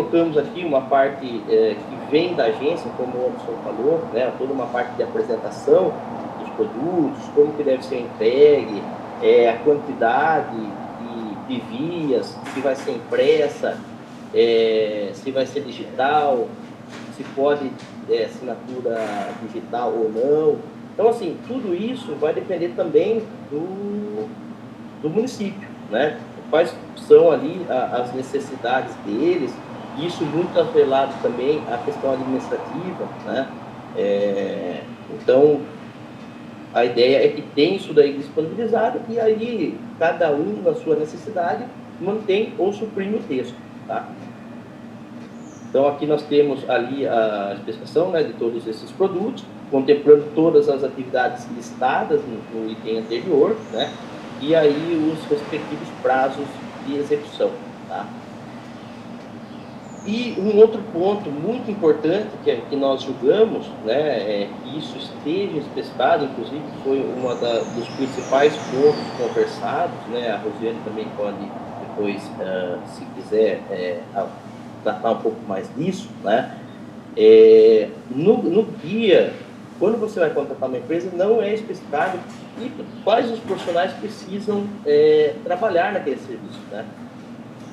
colocamos aqui uma parte que vem da agência, como o Anderson falou, né, toda uma parte de apresentação dos produtos, como que deve ser entregue, a quantidade de vias, se vai ser impressa, se vai ser digital, se pode assinatura digital ou não. Então, assim, tudo isso vai depender também do município, né? Quais são ali as necessidades deles, isso muito atrelado também à questão administrativa, né? Então, a ideia é que tem isso daí disponibilizado e aí cada um, na sua necessidade, mantém ou suprime o texto, tá? Então, aqui nós temos ali a especificação, né, de todos esses produtos, contemplando todas as atividades listadas no item anterior, né? E aí os respectivos prazos de execução, tá? E um outro ponto muito importante que nós julgamos, né, que isso esteja especificado, inclusive foi dos principais pontos conversados, né? A Rosiane também pode depois, se quiser, tratar um pouco mais disso, né? No guia, quando você vai contratar uma empresa, não é especificado quais os profissionais precisam trabalhar naquele serviço, né?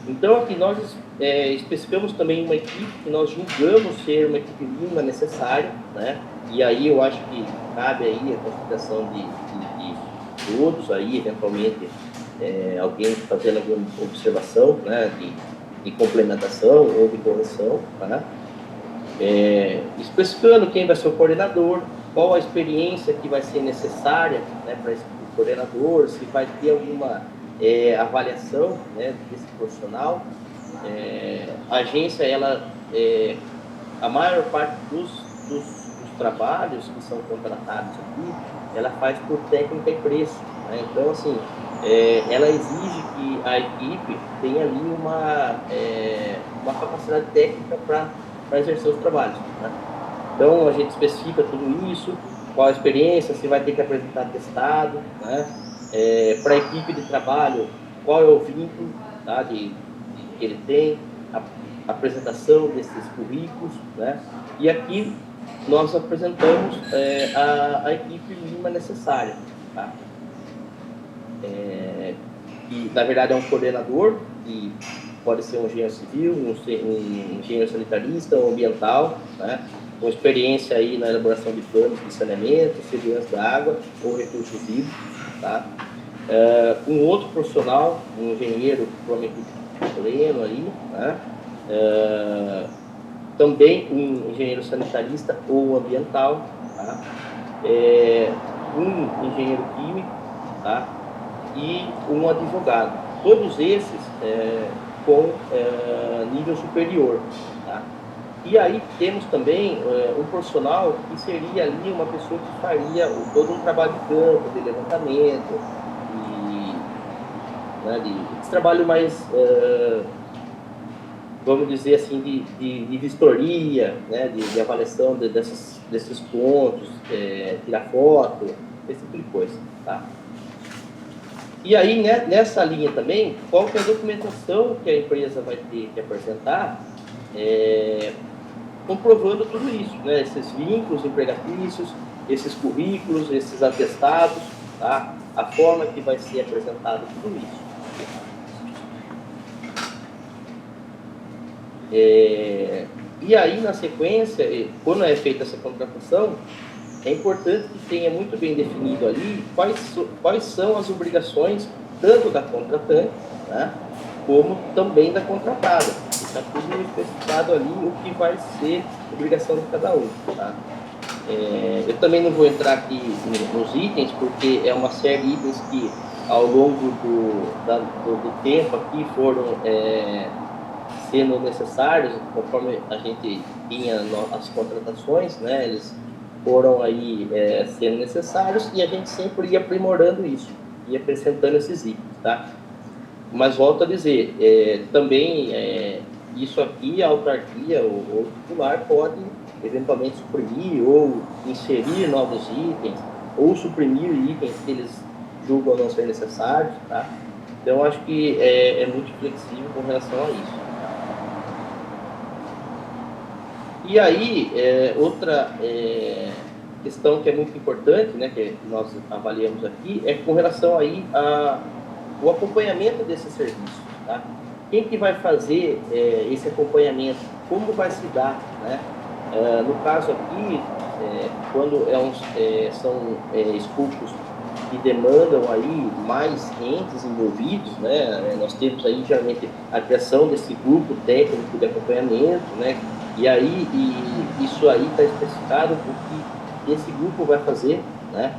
Então, aqui nós especificamos também uma equipe que nós julgamos ser uma equipe mínima necessária, né? E aí eu acho que cabe aí a consideração de todos aí, eventualmente, alguém fazendo alguma observação, né? De complementação ou de correção, tá? Especificando quem vai ser o coordenador, qual a experiência que vai ser necessária, né, para esse coordenador, se vai ter alguma avaliação, né, desse profissional. A agência, ela, a maior parte dos trabalhos que são contratados aqui, ela faz por técnica e preço, né? Então, assim, ela exige que a equipe tenha ali uma capacidade técnica para exercer os trabalhos, né? Então, a gente especifica tudo isso, qual a experiência, se vai ter que apresentar atestado, né? Para a equipe de trabalho, qual é o vínculo, tá, que ele tem, a apresentação desses currículos, né? E aqui nós apresentamos a equipe mínima necessária, tá? Que na verdade é um coordenador, que pode ser um engenheiro civil, um engenheiro sanitarista, um ambiental, né? Com experiência aí na elaboração de planos de saneamento, segurança da água ou recursos hídricos, tá? Um outro profissional, um engenheiro, provavelmente pleno ali, né? Também um engenheiro sanitarista ou ambiental, tá? Um engenheiro químico, tá? E um advogado. Todos esses com nível superior, tá? E aí temos também um profissional que seria ali uma pessoa que faria todo um trabalho de campo, de levantamento, né, de trabalho mais, vamos dizer assim, de vistoria, né, de avaliação desses pontos, tirar foto, esse tipo de coisa, tá? E aí, né, nessa linha também, qual que é a documentação que a empresa vai ter que apresentar, comprovando tudo isso, né? Esses vínculos empregatícios, esses currículos, esses atestados, tá? A forma que vai ser apresentado tudo isso. E aí, na sequência, quando é feita essa contratação, é importante que tenha muito bem definido ali quais são as obrigações, tanto da contratante, né, como também da contratada. Está tudo especificado ali o que vai ser obrigação de cada um, tá? Eu também não vou entrar aqui nos itens, porque é uma série de itens que, ao longo do tempo aqui, foram sendo necessários, conforme a gente tinha as contratações, né, eles foram aí sendo necessários e a gente sempre ia aprimorando isso, ia acrescentando esses itens, tá? Mas volto a dizer, também isso aqui, a autarquia ou o titular pode eventualmente suprimir ou inserir novos itens ou suprimir itens que eles julgam não ser necessários, tá? Então, acho que é muito flexível com relação a isso. E aí, outra questão que é muito importante, né, que nós avaliamos aqui, é com relação aí o acompanhamento desse serviço, tá? Quem que vai fazer esse acompanhamento? Como vai se dar, né? No caso aqui, quando são esculpos que demandam aí mais entes envolvidos, né? Nós temos aí geralmente a criação desse grupo técnico de acompanhamento, né? E aí isso aí está especificado o que esse grupo vai fazer, né?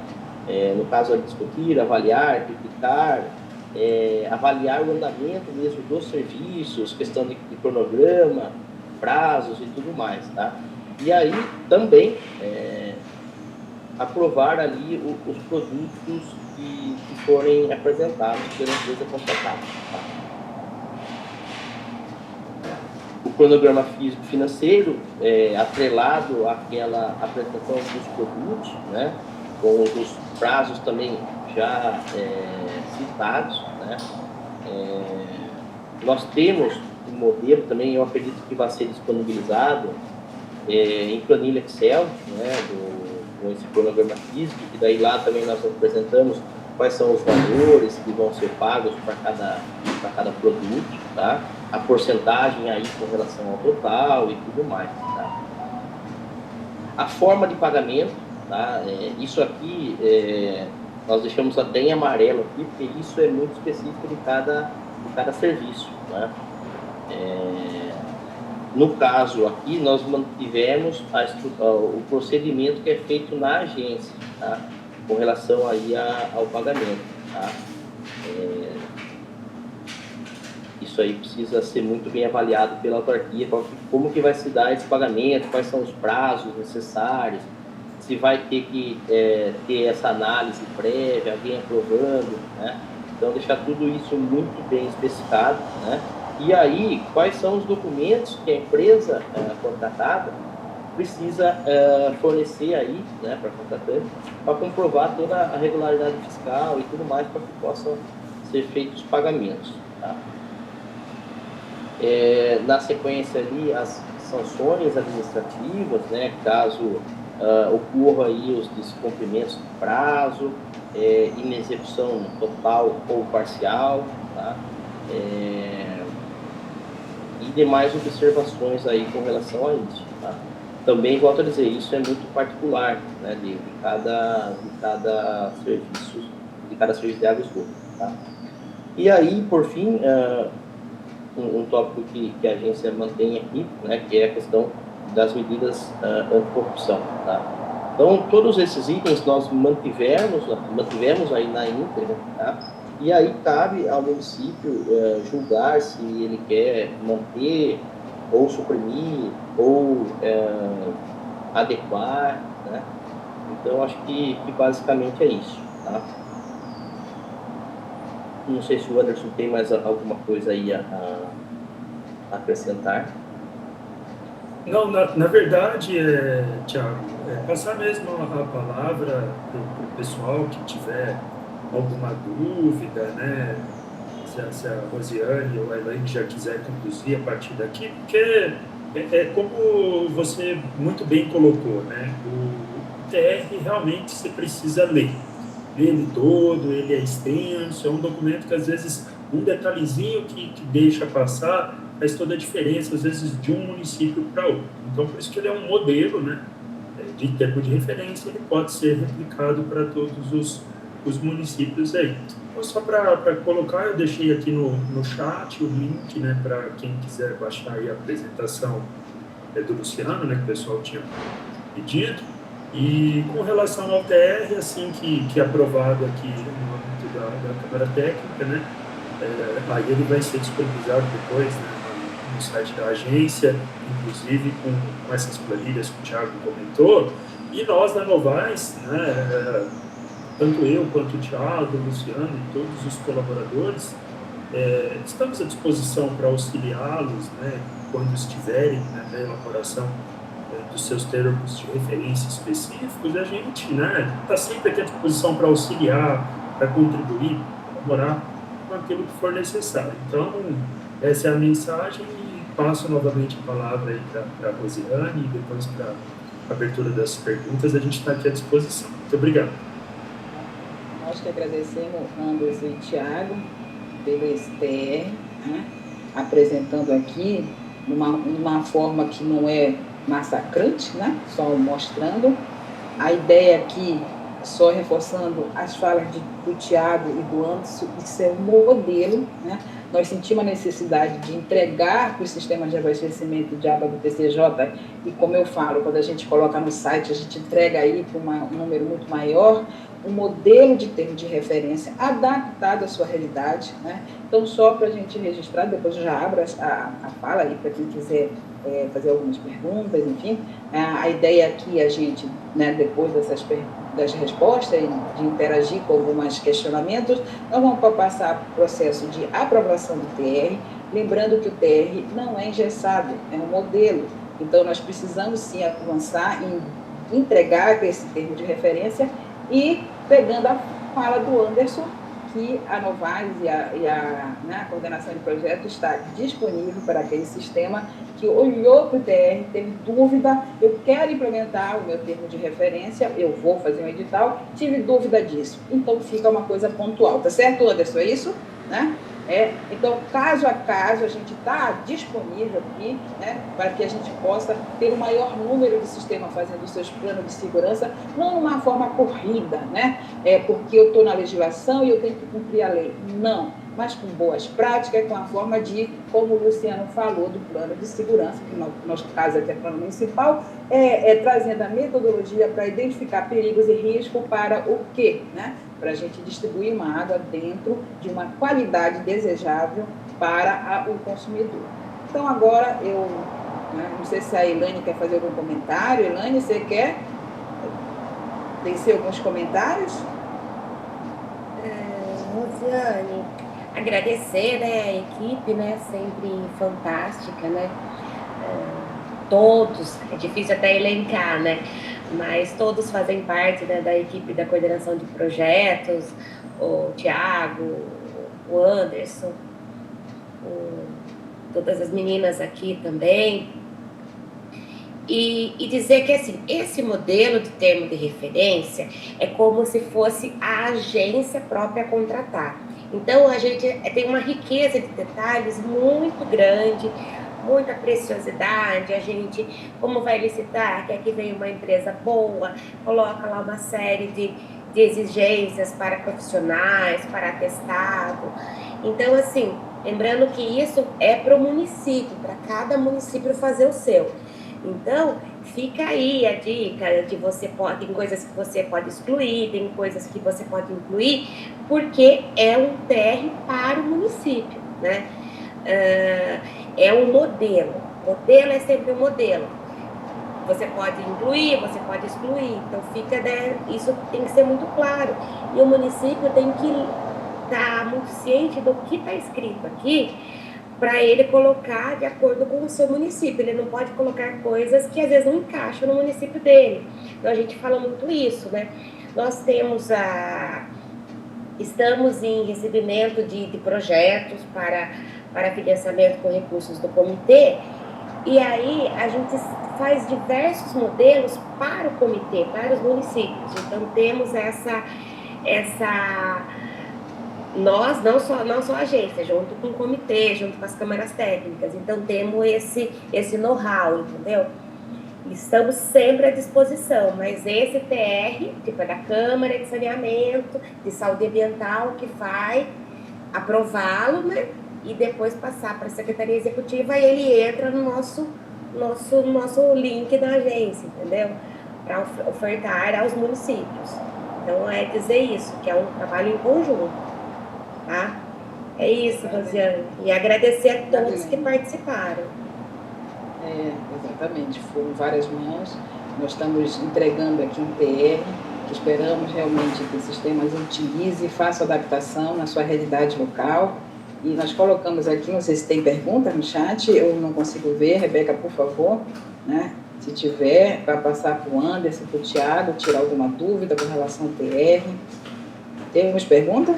No caso, é discutir, avaliar, criticar, avaliar o andamento mesmo dos serviços, questão de cronograma, prazos e tudo mais, tá? E aí também aprovar ali os produtos que forem apresentados pela empresa contratada. Tá? O cronograma físico-financeiro atrelado àquela apresentação dos produtos, né? Com os prazos também já citados, né? Nós temos um modelo também, eu acredito que vai ser disponibilizado em planilha Excel, né? Com esse cronograma físico, que daí lá também nós apresentamos quais são os valores que vão ser pagos para cada produto, tá? A porcentagem aí com relação ao total e tudo mais, tá? A forma de pagamento, tá? Isso aqui nós deixamos até em amarelo aqui, porque isso é muito específico de cada serviço, né? No caso aqui, nós mantivemos o procedimento que é feito na agência, tá? Com relação aí ao pagamento, tá? Isso aí precisa ser muito bem avaliado pela autarquia, como que vai se dar esse pagamento, quais são os prazos necessários, se vai ter que ter essa análise prévia, alguém aprovando, né? Então, deixar tudo isso muito bem especificado, né? E aí, quais são os documentos que a empresa contratada precisa fornecer aí, né, para a contratante, para comprovar toda a regularidade fiscal e tudo mais, para que possam ser feitos os pagamentos, tá? Na sequência ali, as sanções administrativas, né, caso ocorra aí os descumprimentos de prazo, inexecução total ou parcial, tá? E demais observações aí com relação a isso, tá? Também, volto a dizer, isso é muito particular, né, de cada serviço de água e esgoto, tá? E aí, por fim, um tópico que a agência mantém aqui, né, que é a questão das medidas anticorrupção, tá? Então, todos esses itens nós mantivemos aí na íntegra, tá? E aí cabe ao município julgar se ele quer manter ou suprimir ou adequar, né? Então, acho que basicamente é isso, tá? Não sei se o Anderson tem mais alguma coisa aí a acrescentar. Não, na verdade, Thiago, passar mesmo a palavra para o pessoal que tiver alguma dúvida, né? Se a Rosiane ou a Elaine já quiser conduzir a partir daqui, porque como você muito bem colocou, né? O TR realmente você precisa ler ele todo, ele é extenso, é um documento que às vezes um detalhezinho que deixa passar faz toda a diferença, às vezes, de um município para outro. Então, por isso que ele é um modelo, né, de termo de referência, ele pode ser replicado para todos os municípios aí. Então, só para colocar, eu deixei aqui no chat o link, né, para quem quiser baixar aí a apresentação do Luciano, né, que o pessoal tinha pedido. E com relação ao TR, assim que aprovado aqui no âmbito da Câmara Técnica, né, aí ele vai ser disponibilizado depois, né, no site da agência, inclusive com essas planilhas que o Thiago comentou. E nós, da Novais, né, tanto eu quanto o Thiago, o Luciano e todos os colaboradores, estamos à disposição para auxiliá-los, né, quando estiverem, né, na elaboração dos seus termos de referência específicos. A gente, né, está sempre aqui à disposição para auxiliar, para contribuir, para colaborar com aquilo que for necessário. Então, essa é a mensagem. E passo novamente a palavra aí para a Rosiane e depois para a abertura das perguntas, a gente está aqui à disposição. Muito obrigado. Nós que agradecemos, Anderson e Tiago, pelo STR, né, apresentando aqui numa forma que não é massacrante, né, só mostrando. A ideia aqui, só reforçando as falas do Tiago e do Anderson, isso é um modelo, né? Nós sentimos a necessidade de entregar para o sistema de abastecimento de água do TCJ, e como eu falo, quando a gente coloca no site, a gente entrega aí para um número muito maior, um modelo de termo de referência adaptado à sua realidade, né? Então, só para a gente registrar, depois eu já abro a fala aí para quem quiser fazer algumas perguntas, enfim. A ideia aqui, a gente, né, depois das respostas e de interagir com alguns questionamentos, nós vamos passar para o processo de aprovação do TR, lembrando que o TR não é engessado, é um modelo. Então, nós precisamos, sim, avançar em entregar esse termo de referência e pegando a fala do Anderson, que a Novais e a coordenação de projeto está disponível para aquele sistema que olhou para o TR, teve dúvida, eu quero implementar o meu termo de referência, eu vou fazer um edital, tive dúvida disso. Então, fica uma coisa pontual, tá certo, Anderson? É isso? Né? Então, caso a caso, a gente está disponível aqui, né, para que a gente possa ter o maior número de sistemas fazendo os seus planos de segurança, não de uma forma corrida, né, porque eu estou na legislação e eu tenho que cumprir a lei. Não, mas com boas práticas, com a forma de, como o Luciano falou, do plano de segurança, que no nosso caso aqui é plano municipal, trazendo a metodologia para identificar perigos e riscos para o quê, né? Para a gente distribuir uma água dentro de uma qualidade desejável para o consumidor. Então, agora, não sei se a Elaine quer fazer algum comentário. Elaine, você quer tecer alguns comentários? Rosiane, agradecer, né, a equipe, né, sempre fantástica, né, todos, é difícil até elencar, né, mas todos fazem parte, né, da equipe da coordenação de projetos, o Tiago, o Anderson, todas as meninas aqui também, e dizer que, assim, esse modelo de termo de referência é como se fosse a agência própria a contratar. Então, a gente tem uma riqueza de detalhes muito grande, muita preciosidade. A gente, como vai licitar, que aqui vem uma empresa boa, coloca lá uma série de exigências para profissionais, para atestado. Então, assim, lembrando que isso é para o município, para cada município fazer o seu. Então, fica aí a dica de tem coisas que você pode excluir, tem coisas que você pode incluir, porque é um TR para o município, né? É um modelo. Modelo é sempre um modelo. Você pode incluir, você pode excluir. Então, isso tem que ser muito claro. E o município tem que estar muito ciente do que está escrito aqui, para ele colocar de acordo com o seu município. Ele não pode colocar coisas que às vezes não encaixam no município dele. Então, a gente fala muito isso, né? Nós estamos em recebimento de projetos para financiamento com recursos do comitê, e aí a gente faz diversos modelos para o comitê, para os municípios. Então, temos nós, não só a agência, junto com o comitê, junto com as câmaras técnicas. Então, temos esse know-how, entendeu? Estamos sempre à disposição, mas esse TR, tipo, é da Câmara de Saneamento, de Saúde Ambiental, que vai aprová-lo, né? E depois passar para a Secretaria Executiva, e ele entra no nosso link da agência, entendeu? Para ofertar aos municípios. Então, é dizer isso, que é um trabalho em conjunto. Tá? É isso, Rosiane. E agradecer a todos que participaram. Exatamente. Foram várias mãos. Nós estamos entregando aqui um TR, que esperamos realmente que o sistema utilize e faça adaptação na sua realidade local. E nós colocamos aqui, não sei se tem pergunta no chat, eu não consigo ver. Rebeca, por favor, né? Se tiver, para passar para o Anderson, para o Tiago, tirar alguma dúvida com relação ao TR. Temos pergunta?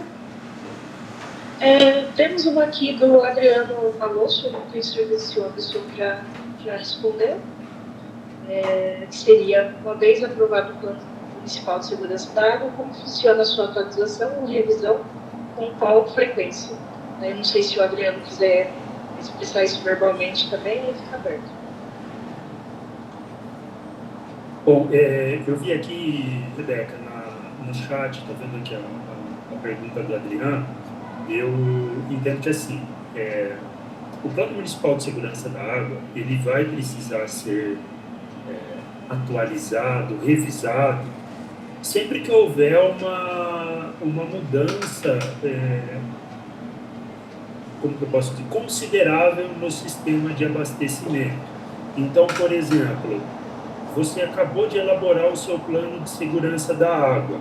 Temos uma aqui do Adriano Malosso, não tenho certeza se a pessoa já respondeu. Seria, uma vez aprovado o Plano Municipal de Segurança da Água, como funciona a sua atualização ou revisão, com qual frequência? Não sei se o Adriano quiser expressar isso verbalmente também, ele fica aberto. Bom, eu vi aqui, Rebeca, no chat, está vendo aqui a pergunta do Adriano. Eu entendo que assim, o Plano Municipal de Segurança da Água, ele vai precisar ser atualizado, revisado, sempre que houver uma mudança, como que eu posso dizer, considerável no sistema de abastecimento. Então, por exemplo, você acabou de elaborar o seu plano de segurança da água,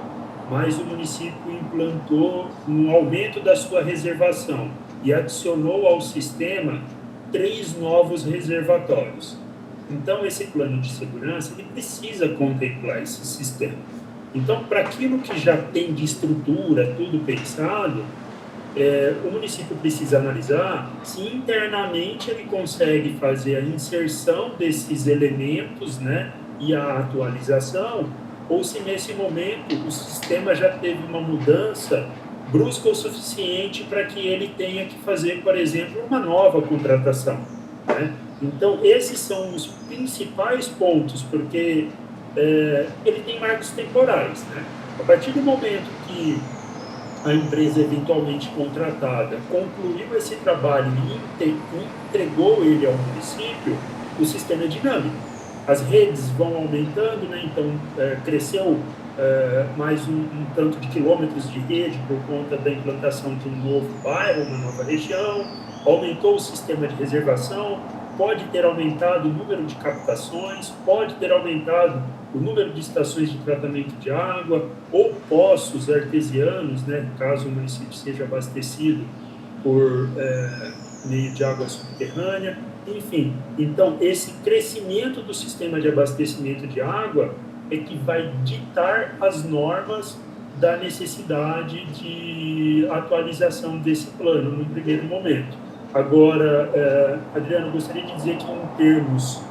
mas o município implantou um aumento da sua reservação e adicionou ao sistema 3 novos reservatórios. Então, esse plano de segurança ele precisa contemplar esse sistema. Então, para aquilo que já tem de estrutura, tudo pensado, o município precisa analisar se internamente ele consegue fazer a inserção desses elementos, né, e a atualização, ou se nesse momento o sistema já teve uma mudança brusca o suficiente para que ele tenha que fazer, por exemplo, uma nova contratação, né? Então, esses são os principais pontos, porque ele tem marcos temporais, né? A partir do momento que a empresa eventualmente contratada concluiu esse trabalho e entregou ele ao município, o sistema é dinâmico. As redes vão aumentando, né? Então cresceu mais um tanto de quilômetros de rede por conta da implantação de um novo bairro, uma nova região, aumentou o sistema de reservação, pode ter aumentado o número de captações, pode ter aumentado o número de estações de tratamento de água ou poços artesianos, né, caso o município seja abastecido por meio de água subterrânea, enfim. Então, esse crescimento do sistema de abastecimento de água é que vai ditar as normas da necessidade de atualização desse plano no primeiro momento. Agora, Adriano, gostaria de dizer que em termos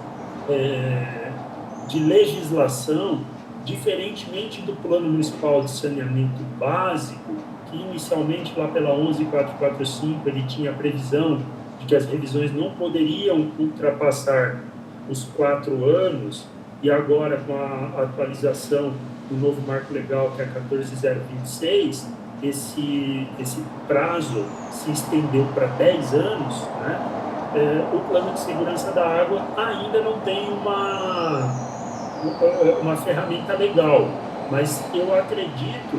de legislação, diferentemente do Plano Municipal de Saneamento Básico, que inicialmente lá pela 11.445 ele tinha a previsão de que as revisões não poderiam ultrapassar os 4 anos, e agora com a atualização do novo marco legal, que é a 14.026, esse prazo se estendeu para 10 anos, né? O plano de segurança da água ainda não tem uma ferramenta legal, mas eu acredito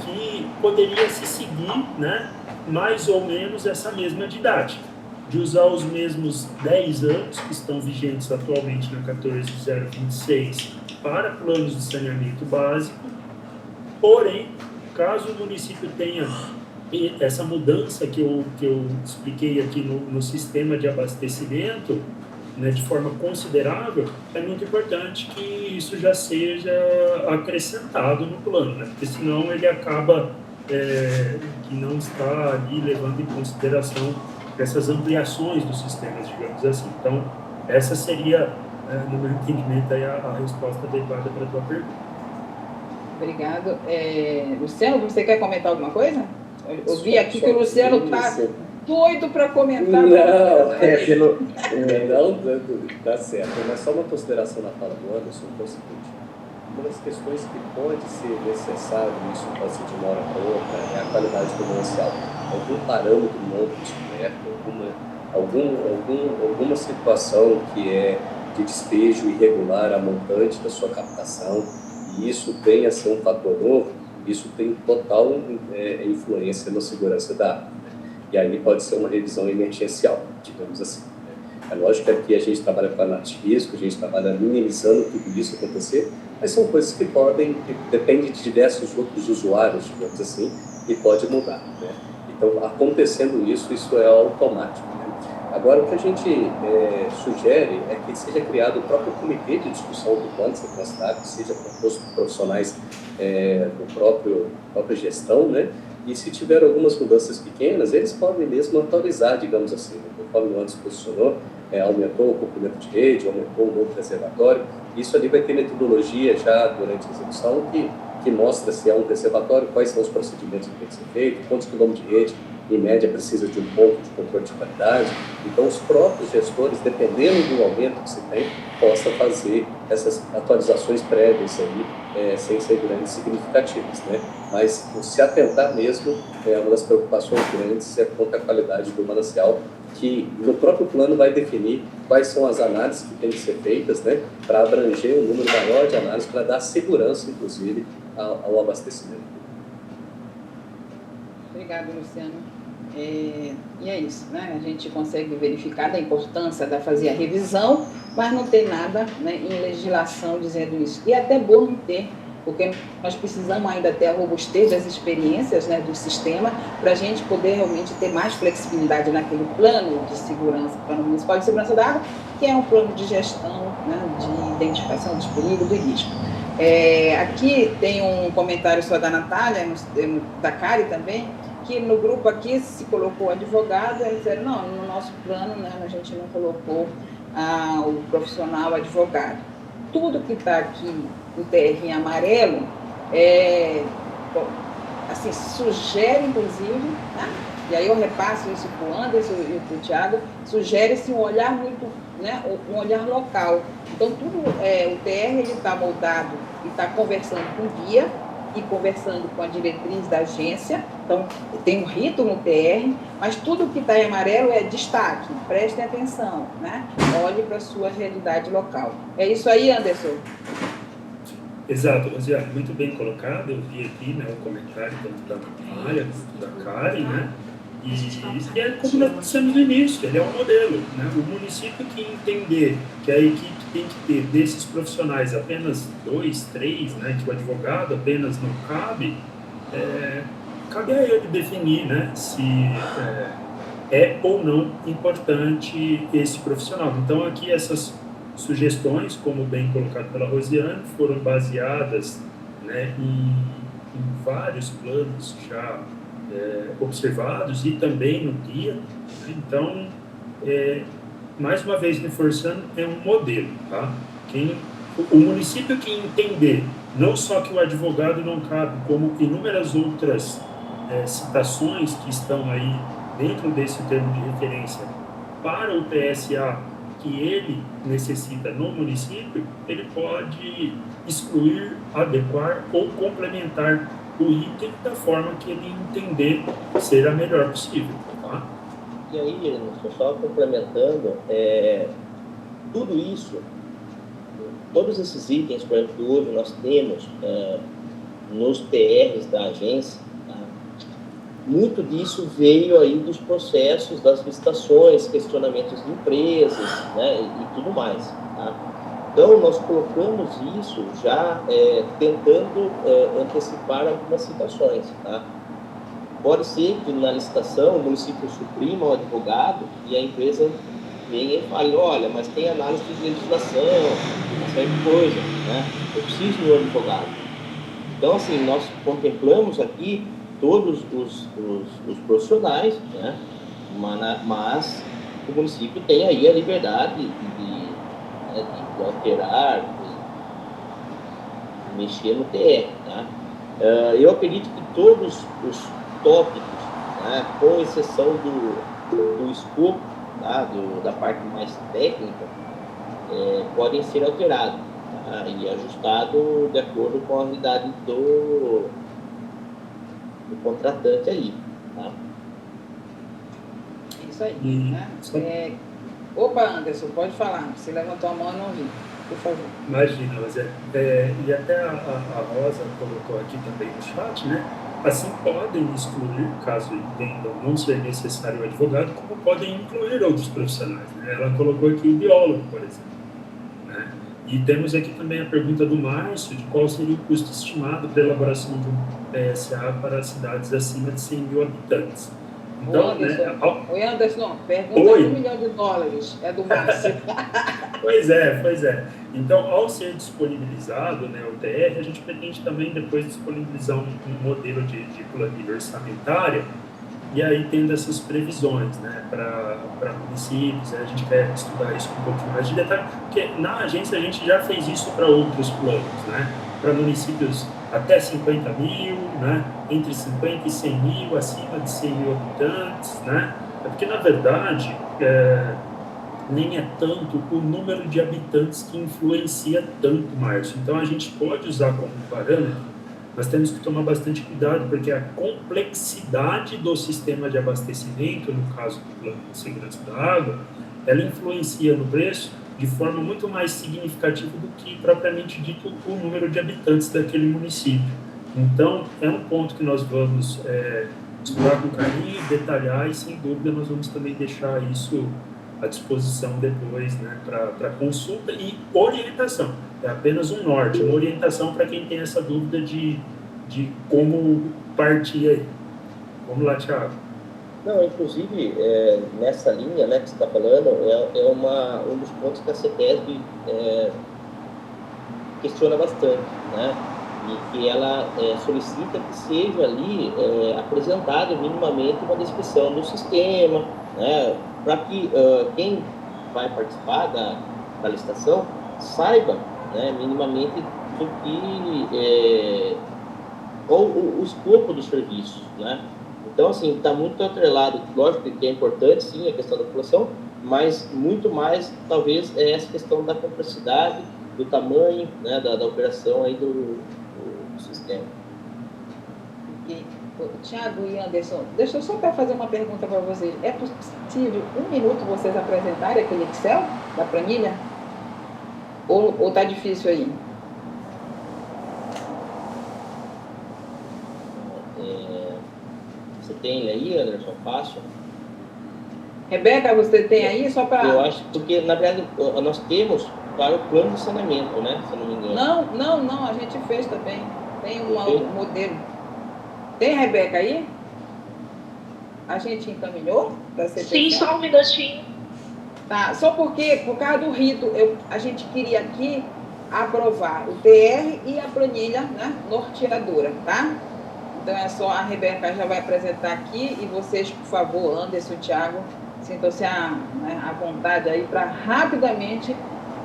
que poderia se seguir, né, mais ou menos essa mesma didática, de usar os mesmos 10 anos que estão vigentes atualmente na 14.026 para planos de saneamento básico, porém, caso o município tenha essa mudança que eu expliquei aqui no sistema de abastecimento, né, de forma considerável, é muito importante que isso já seja acrescentado no plano, né, porque senão ele acaba que não está ali levando em consideração essas ampliações dos sistemas, digamos assim. Então, essa seria, no meu entendimento, aí a resposta adequada para a tua pergunta. Obrigado. Luciano, você quer comentar alguma coisa? Eu vi aqui que o Luciano está doido para comentar. Não, tá certo. Mas só uma consideração na fala do Anderson, que é o seguinte: uma das questões que pode ser necessário, isso pode ser de uma hora para outra, é a qualidade comercial. Algum parâmetro não descoberto, alguma situação que é de despejo irregular a montante da sua captação, e isso venha a ser um fator novo, isso tem total influência na segurança da água, né? E aí pode ser uma revisão emergencial, digamos assim, né? É lógico que aqui a gente trabalha com análise de risco, a gente trabalha minimizando tudo isso acontecer, mas são coisas que dependem de diversos outros usuários, digamos assim, e pode mudar, né? Então, acontecendo isso é automático, né? Agora, o que a gente sugere é que seja criado o próprio comitê de discussão do plano de segurança da água, que seja composto por profissionais da própria gestão, né? E se tiver algumas mudanças pequenas, eles podem mesmo autorizar, digamos assim, conforme o Anderson posicionou, aumentou o comprimento de rede, aumentou o novo reservatório. Isso ali vai ter metodologia já durante a execução que mostra se é um reservatório, quais são os procedimentos que tem que ser feito, quantos quilômetros de rede, em média, precisa de um ponto de controle de qualidade. Então, os próprios gestores, dependendo do aumento que se tem, possam fazer essas atualizações prévias aí, sem ser grandes significativas, né? Mas, se atentar mesmo, uma das preocupações grandes é quanto à qualidade do manancial, que no próprio plano vai definir quais são as análises que têm que ser feitas, né, para abranger um número maior de análises, para dar segurança, inclusive, ao abastecimento. Obrigada, Luciano. E é isso, né? A gente consegue verificar a importância de fazer a revisão, mas não tem nada, né, em legislação dizendo isso. E é até bom não ter, porque nós precisamos ainda ter a robustez das experiências, né, do sistema, para a gente poder realmente ter mais flexibilidade naquele plano de segurança, plano municipal de segurança da água, que é um plano de gestão, né, de identificação dos perigos, do risco. Aqui tem um comentário só da Natália, da Cari também, que no grupo aqui se colocou advogado, eles disseram, não, no nosso plano, né, a gente não colocou o profissional advogado. Tudo que está aqui no TR em amarelo, assim, sugere, inclusive, tá? E aí eu repasso isso para o Anderson e para o Thiago, sugere-se um olhar muito, né, um olhar local. Então, tudo, o TR está moldado e está conversando com o guia e conversando com a diretriz da agência. Então, tem um rito no TR, mas tudo que está em amarelo é destaque, prestem atenção, né? Olhe para a sua realidade local. É isso aí, Anderson? Exato, Rosiane, muito bem colocado. Eu vi aqui, né, o comentário da Natália, da Karen, né? E é como nós dissemos no início, ele é um modelo, né? O município que entender que a equipe tem que ter desses profissionais apenas 2, 3, né, que o advogado apenas não cabe, cabe a ele definir, né, se é ou não importante esse profissional. Então, aqui essas sugestões, como bem colocado pela Rosiane, foram baseadas, né, em vários planos já observados e também no guia. Então, mais uma vez reforçando, é um modelo, tá? O município que entender não só que o advogado não cabe, como inúmeras outras citações que estão aí dentro desse termo de referência para o PSA que ele necessita no município, ele pode excluir, adequar ou complementar o item da forma que ele entender ser a melhor possível, tá? E aí, só complementando, tudo isso, todos esses itens, por exemplo, que hoje nós temos nos TRs da agência, tá? Muito disso veio aí dos processos, das licitações, questionamentos de empresas, né, e tudo mais, tá? Então, nós colocamos isso já tentando antecipar algumas situações, tá? Pode ser que na licitação o município suprima o advogado e a empresa venha e fale, olha, mas tem análise de legislação, uma série de coisa, né? Eu preciso de um advogado. Então, assim, nós contemplamos aqui todos os profissionais, né? Mas o município tem aí a liberdade de alterar, de mexer no TR, tá? Eu acredito que todos os tópicos, né, com exceção do escopo, tá, da parte mais técnica, podem ser alterados, tá, e ajustados de acordo com a realidade do contratante aí, tá? Isso aí, né? Opa, Anderson, pode falar. Você levantou a mão e não vi. Por favor. Imagina, mas e até a Rosa colocou aqui também no chat, né? Assim, podem excluir, caso entendam não ser necessário o advogado, como podem incluir outros profissionais, né? Ela colocou aqui o biólogo, por exemplo, né? E temos aqui também a pergunta do Márcio, de qual seria o custo estimado para a elaboração de um PSA para cidades acima de 100 mil habitantes. Então, Oi, Anderson, pergunta de $1 milhão, é do Márcio. Pois é. Então, ao ser disponibilizado, né, o TR, a gente pretende também depois disponibilizar um modelo de planilha orçamentária, e aí tendo essas previsões, né, para municípios. A gente quer estudar isso com um pouquinho mais de detalhe, porque na agência a gente já fez isso para outros planos, né, para municípios até 50 mil, né, entre 50 e 100 mil, acima de 100 mil habitantes, né, porque na verdade nem é tanto o número de habitantes que influencia tanto, Márcio. Então a gente pode usar como parâmetro, mas temos que tomar bastante cuidado, porque a complexidade do sistema de abastecimento, no caso do plano de segurança da água, ela influencia no preço de forma muito mais significativa do que propriamente dito o número de habitantes daquele município. Então, é um ponto que nós vamos estudar com carinho, detalhar, e sem dúvida nós vamos também deixar isso à disposição depois, né, para consulta e orientação. É apenas um norte, uma orientação para quem tem essa dúvida de como partir aí. Vamos lá, Thiago. Não, inclusive, nessa linha, né, que você está falando, um dos pontos que a CETESB questiona bastante, né, e que ela solicita que seja ali apresentado minimamente uma descrição do sistema, né, para que quem vai participar da licitação saiba, né, minimamente do que o escopo do serviço, né? Então, assim, está muito atrelado, lógico que é importante, sim, a questão da população, mas muito mais, talvez, é essa questão da complexidade, do tamanho, né, da operação aí do sistema. Tiago e Anderson, deixa eu só fazer uma pergunta para vocês. É possível, 1 minuto, vocês apresentarem aquele Excel da planilha? Ou está difícil aí? Você tem aí, Anderson, fácil? Rebeca, você tem aí só para... Eu acho, porque na verdade nós temos para o plano de saneamento, né? Se eu não me engano. Não, a gente fez também. Tem um modelo. Tem, Rebeca, aí? A gente encaminhou para ser... Sim, só um minutinho. Tá, só porque, por causa do rito, a gente queria aqui aprovar o TR e a planilha, né, norteadora, tá? Então é só, a Rebeca já vai apresentar aqui, e vocês, por favor, Anderson e Thiago, sintam-se à vontade aí para rapidamente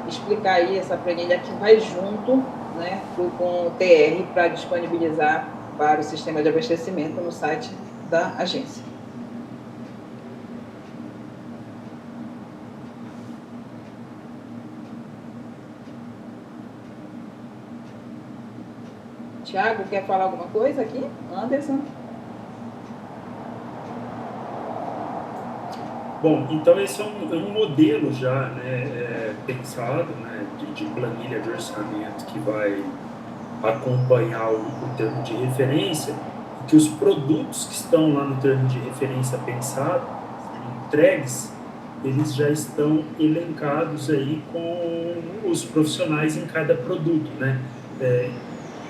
explicar aí essa planilha que vai junto, né, com o TR para disponibilizar para o sistema de abastecimento no site da agência. Thiago, quer falar alguma coisa aqui? Anderson? Bom, então esse é um modelo já, né, pensado, né, de planilha de orçamento que vai acompanhar o termo de referência, que os produtos que estão lá no termo de referência pensado, entregues, eles já estão elencados aí com os profissionais em cada produto, né?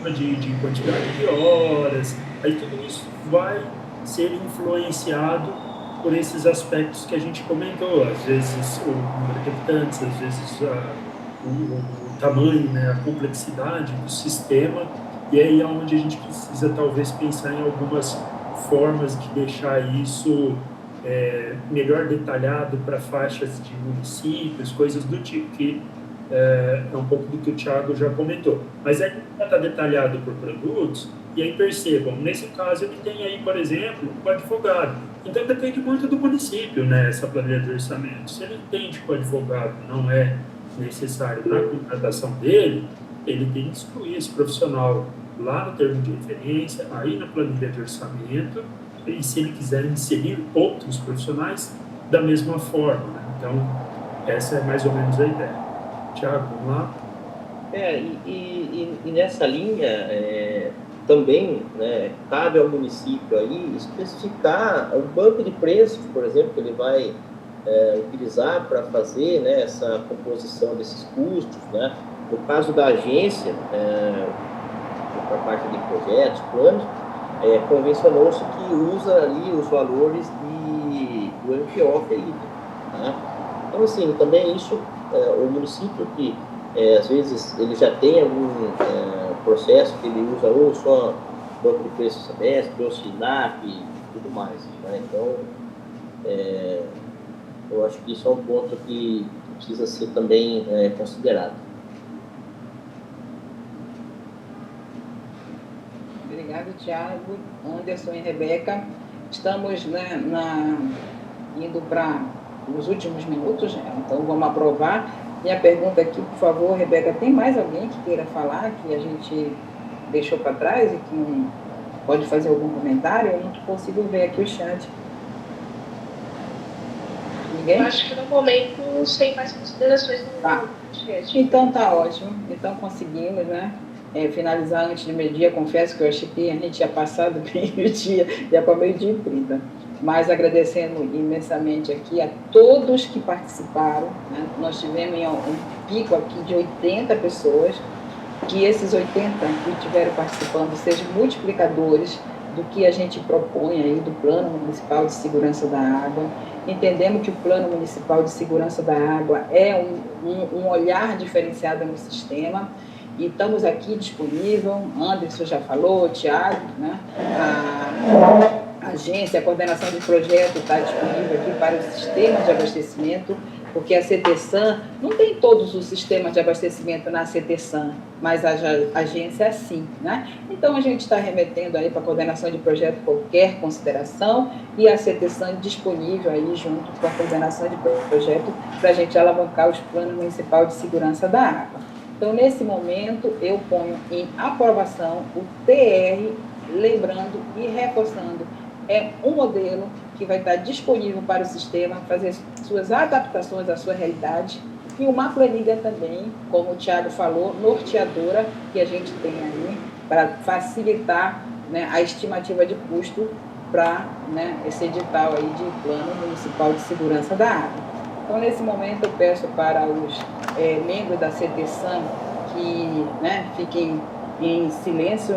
De quantidade de horas, aí tudo isso vai ser influenciado por esses aspectos que a gente comentou, às vezes o número de habitantes, às vezes o tamanho, né, a complexidade do sistema, e aí é onde a gente precisa talvez pensar em algumas formas de deixar isso melhor detalhado para faixas de municípios, coisas do tipo, que é um pouco do que o Thiago já comentou. Mas já está detalhado por produtos, e aí percebam, nesse caso ele tem aí, por exemplo, o advogado. Então depende muito do município, né, essa planilha de orçamento. Se ele entende que o advogado não é necessário na contratação dele, ele tem que excluir esse profissional lá no termo de referência, aí na planilha de orçamento, e se ele quiser inserir outros profissionais, da mesma forma, né? Então, essa é mais ou menos a ideia. Thiago, vamos lá? E nessa linha, também, né, cabe ao município aí especificar o banco de preços, por exemplo, que ele vai utilizar para fazer, né, essa composição desses custos, né? No caso da agência, por parte de projetos, planos, convencionou-se que usa ali os valores do MPO, né? Então, assim, também isso, o município que às vezes ele já tem algum processo que ele usa ou só banco de preço semestre, ou SINAP e tudo mais. Né? Então, eu acho que isso é um ponto que precisa ser também considerado. Obrigado, Tiago, Anderson e Rebeca. Estamos, né, indo para os últimos minutos, então vamos aprovar. Minha pergunta aqui, por favor, Rebeca, tem mais alguém que queira falar, que a gente deixou para trás e que não pode fazer algum comentário? Eu não consigo ver aqui o chat. Ninguém? Eu acho que no momento, sem mais considerações no chat. Então tá ótimo. Então conseguimos, né? Finalizar antes de meio-dia. Confesso que eu achei que a gente tinha passado meio-dia, já para meio-dia e 30. Mas agradecendo imensamente aqui a todos que participaram. Né? Nós tivemos um pico aqui de 80 pessoas, que esses 80 que estiveram participando sejam multiplicadores do que a gente propõe aí do Plano Municipal de Segurança da Água. Entendemos que o Plano Municipal de Segurança da Água é um olhar diferenciado no sistema, e estamos aqui disponível. Anderson já falou, Tiago, né? A agência, a coordenação de projeto está disponível aqui para o sistema de abastecimento, porque a CTSAM não tem todos os sistemas de abastecimento na CTSAM, mas a agência sim, né? Então, a gente está remetendo aí para a coordenação de projeto qualquer consideração, e a CTSAM disponível aí junto com a coordenação de projeto para a gente alavancar os planos municipais de segurança da água. Então, nesse momento, eu ponho em aprovação o TR, lembrando e reforçando, é um modelo que vai estar disponível para o sistema, fazer suas adaptações à sua realidade, e uma planilha também, como o Tiago falou, norteadora, que a gente tem aí, para facilitar, né, a estimativa de custo para, né, esse edital aí de Plano Municipal de Segurança da Água. Então, nesse momento, eu peço para os membros da CTSAM que, né, fiquem em silêncio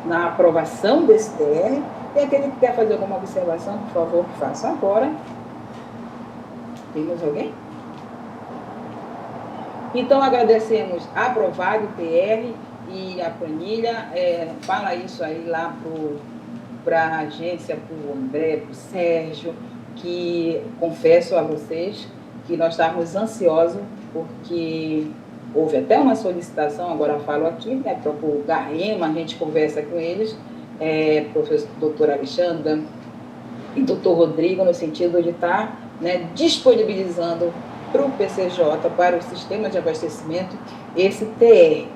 na aprovação desse TR. E aquele que quer fazer alguma observação, por favor, que faça agora. Temos alguém? Então, agradecemos aprovado o TR e a planilha. Fala isso aí lá para a agência, para o André, para o Sérgio, que confesso a vocês que nós estávamos ansiosos, porque houve até uma solicitação, agora falo aqui, né, para o Garrema, a gente conversa com eles, professor doutor Alexandre e doutor Rodrigo, no sentido de estar, né, disponibilizando para o PCJ, para o sistema de abastecimento, esse TR.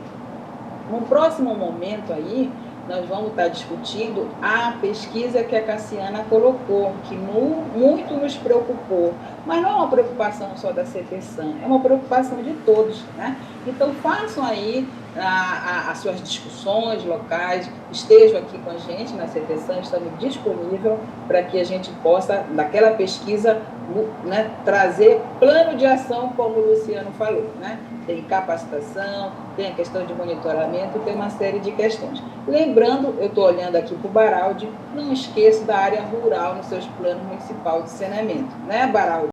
No próximo momento aí, nós vamos estar discutindo a pesquisa que a Cassiana colocou, que muito nos preocupou, mas não é uma preocupação só da CTSAM, é uma preocupação de todos, né? Então, façam aí as suas discussões locais, estejam aqui com a gente na CTSAM, estamos disponíveis para que a gente possa, daquela pesquisa, né, trazer plano de ação, como o Luciano falou, né? Tem capacitação, tem a questão de monitoramento, tem uma série de questões. Lembrando, eu estou olhando aqui para o Baraldi, não esqueça da área rural nos seus planos municipais de saneamento, né, Baraldi?